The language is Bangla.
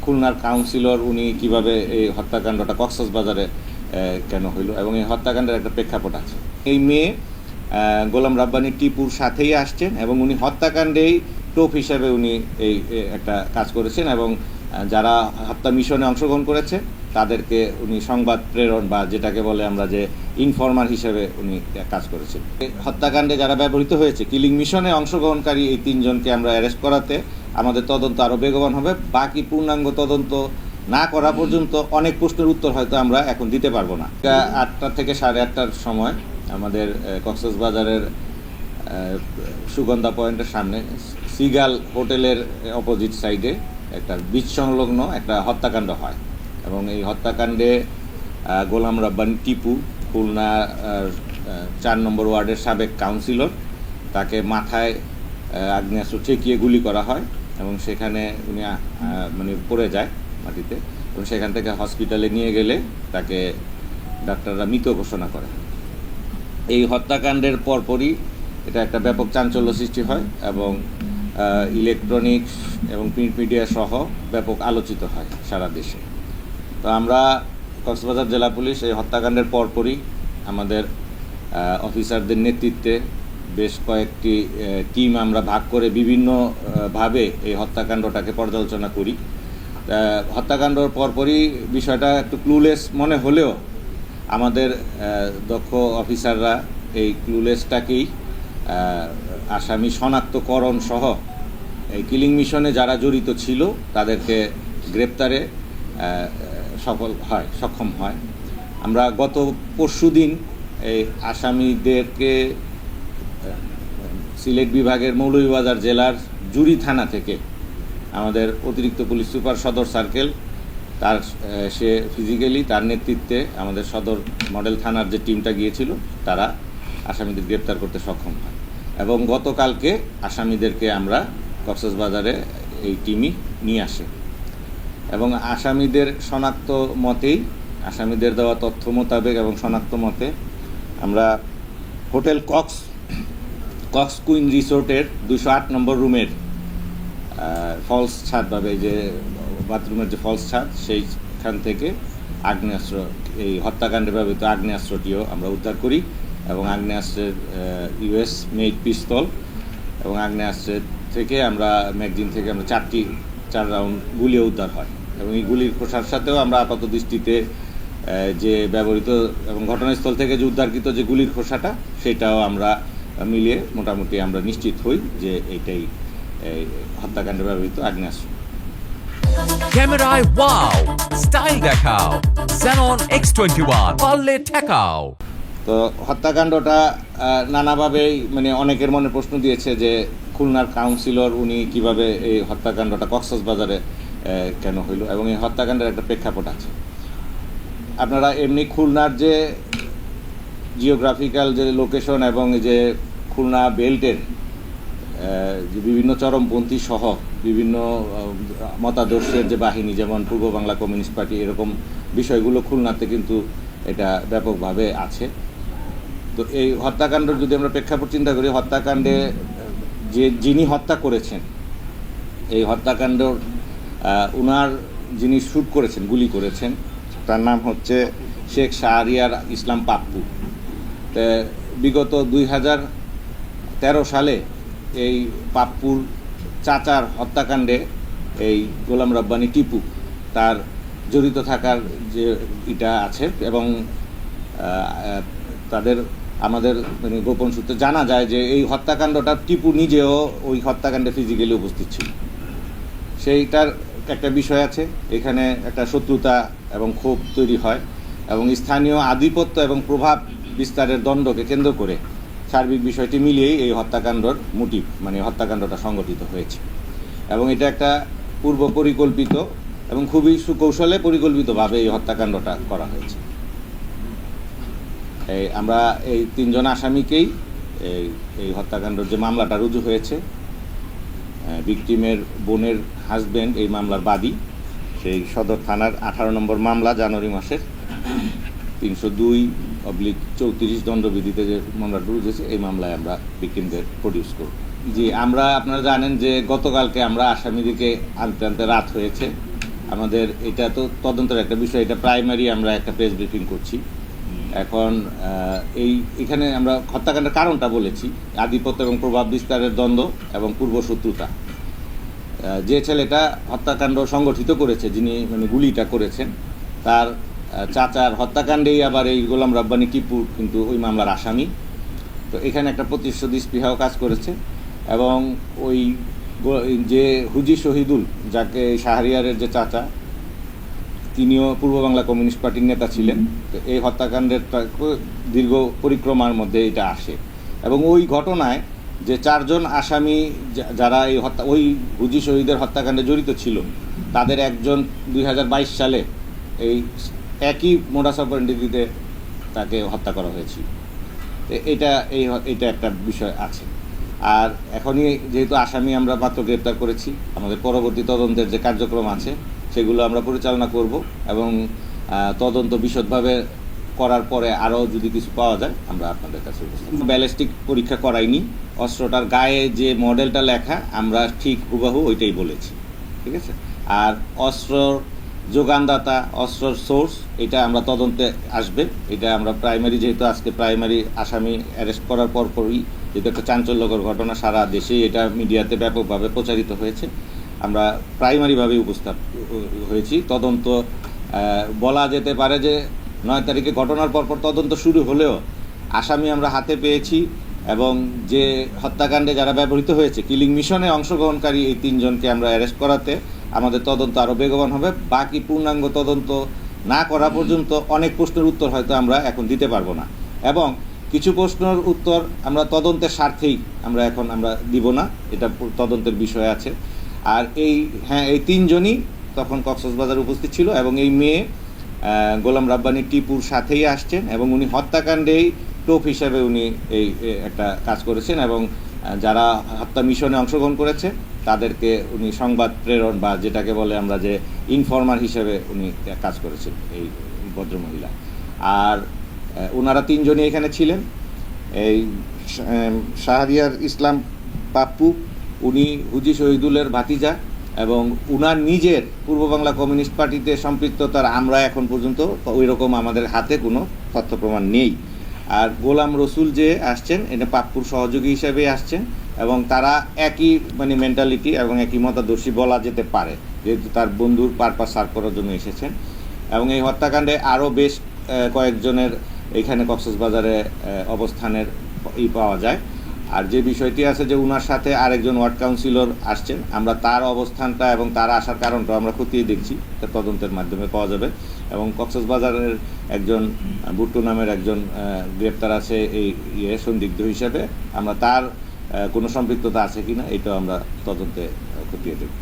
খুলনার কাউন্সিলর উনি কিভাবে এই হত্যাকাণ্ডটা কক্সবাজারে কেন হইল এবং এই হত্যাকাণ্ডের একটা প্রেক্ষাপট আছে। এই মেয়ে গোলাম রাব্বানী টিপুর সাথেই আসছেন এবং উনি হত্যাকাণ্ডেই টোপ হিসেবে উনি এই একটা কাজ করেছেন এবং যারা হত্যা মিশনে অংশগ্রহণ করেছে তাদেরকে উনি সংবাদ প্রেরণ বা যেটাকে বলে আমরা যে ইনফরমার হিসেবে উনি কাজ করেছেন। হত্যাকাণ্ডে যারা ব্যবহৃত হয়েছে কিলিং মিশনে অংশগ্রহণকারী এই তিনজনকে আমরা অ্যারেস্ট করাতে আমাদের তদন্ত আরও বেগবান হবে। বাকি পূর্ণাঙ্গ তদন্ত না করা পর্যন্ত অনেক প্রশ্নের উত্তর হয়তো আমরা এখন দিতে পারবো না। 8টা থেকে 8:30টার সময় আমাদের কক্সবাজারের সুগন্ধা পয়েন্টের সামনে সিগাল হোটেলের অপোজিট সাইডে একটা বিচ সংলগ্ন একটা হত্যাকাণ্ড হয় এবং এই হত্যাকাণ্ডে গোলাম রাব্বানী টিপু খুলনা 4 নম্বর ওয়ার্ডের সাবেক কাউন্সিলর, তাকে মাথায় আগ্নেয়াস্ত্র ঠেকিয়ে গুলি করা হয় এবং সেখানে উনি মানে পড়ে যায় মাটিতে এবং সেখান থেকে হসপিটালে নিয়ে গেলে তাকে ডাক্তাররা মৃত ঘোষণা করে। এই হত্যাকাণ্ডের পরপরই এটা একটা ব্যাপক চাঞ্চল্য সৃষ্টি হয় এবং ইলেকট্রনিক্স এবং প্রিন্ট মিডিয়া সহ ব্যাপক আলোচিত হয় সারা দেশে। তো আমরা কক্সবাজার জেলা পুলিশ এই হত্যাকাণ্ডের পরপরই আমাদের অফিসারদের নেতৃত্বে বেশ কয়েকটি টিম আমরা ভাগ করে বিভিন্নভাবে এই হত্যাকাণ্ডটাকে পর্যালোচনা করি। হত্যাকাণ্ডর পরপরই বিষয়টা একটু ক্লুলেস মনে হলেও আমাদের দক্ষ অফিসাররা এই ক্লুলেসটাকেই আসামি শনাক্তকরণ সহ এই কিলিং মিশনে যারা জড়িত ছিল তাদেরকে গ্রেপ্তারে সক্ষম হয়। আমরা গত পরশুদিন এই আসামিদেরকে সিলেট বিভাগের মৌলভীবাজার জেলার জুরি থানা থেকে আমাদের অতিরিক্ত পুলিশ সুপার সদর সার্কেল সে ফিজিক্যালি তার নেতৃত্বে আমাদের সদর মডেল থানার যে টিমটা গিয়েছিল তারা আসামিদের গ্রেপ্তার করতে সক্ষম হয় এবং গতকালকে আসামিদেরকে আমরা কক্সবাজারে এই টিমই নিয়ে আসে এবং আসামিদের শনাক্ত মতেই আসামিদের দেওয়া তথ্য মোতাবেক এবং শনাক্ত মতে আমরা হোটেল কক্স কুইন রিসোর্টের 208 নম্বর রুমের ফলস ছাদ ভাবে যে বাথরুমের যে ফলস ছাদ সেইখান থেকে আগ্নেয়াস্ত্র এই হত্যাকাণ্ডে ব্যবহৃত আগ্নেয়াস্ত্রটিও আমরা উদ্ধার করি এবং আগ্নেয়াস্ত্রের ইউএস মেড পিস্তল এবং আগ্নেয়াস্ত্রের থেকে আমরা ম্যাগজিন থেকে আমরা 4 রাউন্ড গুলিও উদ্ধার হয় এবং এই গুলির খোসার সাথেও আমরা আপাত দৃষ্টিতে যে ব্যবহৃত এবং ঘটনাস্থল থেকে যে উদ্ধারকৃত যে গুলির খোসাটা সেটাও আমরা মিলিয়ে মোটামুটি আমরা নিশ্চিত হই যে এইটাই হত্যাকাণ্ডে ব্যবহৃত আগ্নেয়াস্ত্র। ক্যামেরায় ওয়াও, স্টাইল দেখাও, Xenon X21 পারলে ঠেকাও। তো হত্যাকাণ্ডটা নানাভাবেই মানে অনেকের মনে প্রশ্ন দিয়েছে যে খুলনার কাউন্সিলর উনি কিভাবে এই হত্যাকাণ্ডটা কক্সবাজারে কেন হইল এবং এই হত্যাকাণ্ডের একটা প্রেক্ষাপট আছে। আপনারা এমনি খুলনার যে জিওগ্রাফিক্যাল যে লোকেশন এবং যে খুলনা বেল্টের যে বিভিন্ন চরমপন্থী সহ বিভিন্ন মতাদর্শের যে বাহিনী যেমন পূর্ব বাংলা কমিউনিস্ট পার্টি এরকম বিষয়গুলো খুলনাতে কিন্তু এটা ব্যাপকভাবে আছে। তো এই হত্যাকাণ্ড যদি আমরা প্রেক্ষাপট চিন্তা করি, হত্যাকাণ্ডে যিনি হত্যা করেছেন এই হত্যাকাণ্ড উনার যিনি শ্যুট করেছেন গুলি করেছেন তার নাম হচ্ছে শেখ শাহরিয়ার ইসলাম পাপ্পু। তো বিগত 2013 সালে এই পাপ্পুর চাচার হত্যাকাণ্ডে এই গোলাম রাব্বানী টিপু তার জড়িত থাকার যে এটা আছে এবং আমাদের মানে গোপন সূত্রে জানা যায় যে এই হত্যাকাণ্ডটা টিপু নিজেও ওই হত্যাকাণ্ডে ফিজিক্যালি উপস্থিত ছিল। সেইটার একটা বিষয় আছে, এখানে একটা শত্রুতা এবং ক্ষোভ তৈরি হয় এবং স্থানীয় আধিপত্য এবং প্রভাব বিস্তারের দ্বন্দ্বকে কেন্দ্র করে সার্বিক বিষয়টি মিলিয়েই এই হত্যাকাণ্ডর মোটিভ মানে হত্যাকাণ্ডটা সংগঠিত হয়েছে এবং এটা একটা পূর্ব পরিকল্পিত এবং খুবই সুকৌশলে পরিকল্পিতভাবে এই হত্যাকাণ্ডটা করা হয়েছে। আমরা এই 3 জন আসামিকেই এই হত্যাকাণ্ডের যে মামলাটা রুজু হয়েছে, ভিকটিমের বোনের হাজব্যান্ড এই মামলার বাদী, সেই সদর থানার 18 নম্বর মামলা জানুয়ারি মাসের 302/34 দণ্ডবিধিতে যে মামলাটা রুজেছে এই মামলায় আমরা ভিকটিমদের প্রডিউস করব। জি, আপনারা জানেন যে গতকালকে আমরা আসামিদেরকে আনতে রাত হয়েছে আমাদের এটা তো তদন্তের একটা বিষয়, এটা প্রাইমারি আমরা একটা প্রেস ব্রিফিং করছি এখন। এখানে আমরা হত্যাকাণ্ডের কারণটা বলেছি, আধিপত্য এবং প্রভাব বিস্তারের দ্বন্দ্ব এবং পূর্বশত্রুতা। যে ছেলেটা হত্যাকাণ্ড সংগঠিত করেছে, যিনি মানে গুলিটা করেছেন, তার চাচার হত্যাকাণ্ডেই আবার এই গোলাম রাব্বানী টিপু কিন্তু ওই মামলার আসামি। তো এখানে একটা প্রতিশোধ স্পৃহাও কাজ করেছে এবং ওই যে হুজি শহীদুল, যাকে শাহরিয়ারের যে চাচা, তিনিও পূর্ব বাংলা কমিউনিস্ট পার্টির নেতা ছিলেন। তো এই হত্যাকাণ্ডের দীর্ঘ পরিক্রমার মধ্যে এটা আসে এবং ওই ঘটনায় যে 4 জন আসামি যারা এই ওই হুজি শহীদের হত্যাকাণ্ডে জড়িত ছিল, তাদের একজন 2022 সালে এই একই মোডাস অপারেন্ডিতে তাকে হত্যা করা হয়েছিল। এটা একটা বিষয় আছে। আর এখনই যেহেতু আসামি আমরা মাত্র গ্রেপ্তার করেছি, আমাদের পরবর্তী তদন্তের যে কার্যক্রম আছে সেগুলো আমরা পরিচালনা করব এবং তদন্ত বিশদভাবে করার পরে আরও যদি কিছু পাওয়া যায় আমরা আপনাদের কাছে উপস্থাপন। ব্যালিস্টিক পরীক্ষা করাইনি, অস্ত্রটার গায়ে যে মডেলটা লেখা আমরা ঠিক হুবাহু ওইটাই বলেছি, ঠিক আছে। আর অস্ত্রর যোগানদাতা, অস্ত্রর সোর্স, এটা আমরা তদন্তে আসবে। এটা আমরা প্রাইমারি, যেহেতু আজকে প্রাইমারি আসামি অ্যারেস্ট করার পরপরই যেহেতু একটা চাঞ্চল্যকর ঘটনা, সারা দেশেই এটা মিডিয়াতে ব্যাপকভাবে প্রচারিত হয়েছে, আমরা প্রাইমারিভাবে হয়েছি। তদন্ত বলা যেতে পারে যে 9 তারিখে ঘটনার পরপর তদন্ত শুরু হলেও আসামি আমরা হাতে পেয়েছি এবং যে হত্যাকাণ্ডে যারা ব্যবহৃত হয়েছে, কিলিং মিশনে অংশগ্রহণকারী এই 3 জনকে আমরা অ্যারেস্ট করাতে আমাদের তদন্ত আরও বেগবান হবে। বাকি পূর্ণাঙ্গ তদন্ত না করা পর্যন্ত অনেক প্রশ্নের উত্তর হয়তো আমরা এখন দিতে পারবো না এবং কিছু প্রশ্নের উত্তর আমরা তদন্তের স্বার্থেই আমরা দিব না, এটা তদন্তের বিষয় আছে। আর এই 3 জনই তখন কক্সবাজার উপস্থিত ছিল এবং এই মেয়ে গোলাম রাব্বানী টিপুর সাথেই আসছেন এবং উনি হত্যাকাণ্ডেই টোপ হিসাবে উনি এই একটা কাজ করেছেন এবং যারা হত্যা মিশনে অংশগ্রহণ করেছে তাদেরকে উনি সংবাদ প্রেরণ বা যেটাকে বলে আমরা যে ইনফর্মার হিসেবে উনি কাজ করেছেন এই ভদ্রমহিলা। আর ওনারা 3 জনই এখানে ছিলেন। এই শাহরিয়ার ইসলাম পাপ্পু, উনি হুজি শহীদুলের ভাতিজা এবং উনার নিজের পূর্ব বাংলা কমিউনিস্ট পার্টিতে সম্পৃক্ততার আমরা এখন পর্যন্ত ওই রকম আমাদের হাতে কোনো তথ্য প্রমাণ নেই। আর গোলাম রসুল যে আসছেন, এটা পাপ্পুর সহযোগী হিসেবে আসছেন এবং তারা একই মানে মেন্টালিটি এবং একই মতাদর্শী বলা যেতে পারে, যেহেতু তার বন্ধুর পারপাস সার্ভ করার জন্য এসেছেন। এবং এই হত্যাকাণ্ডে আরও বেশ কয়েকজনের এখানে কক্সবাজারে অবস্থানের পাওয়া যায়। আর যে বিষয়টি আছে যে উনার সাথে আরেকজন ওয়ার্ড কাউন্সিলর আসছেন, আমরা তার অবস্থানটা এবং তার আসার কারণটা আমরা খতিয়ে দেখছি, তা তদন্তের মাধ্যমে পাওয়া যাবে। এবং কক্সবাজারের একজন বুট্টু নামের একজন গ্রেপ্তার আছে এই সন্দিগ্ধ হিসেবে, আমরা তার কোনো সম্পৃক্ততা আছে কিনা এটাও আমরা তদন্তে খতিয়ে দেখব।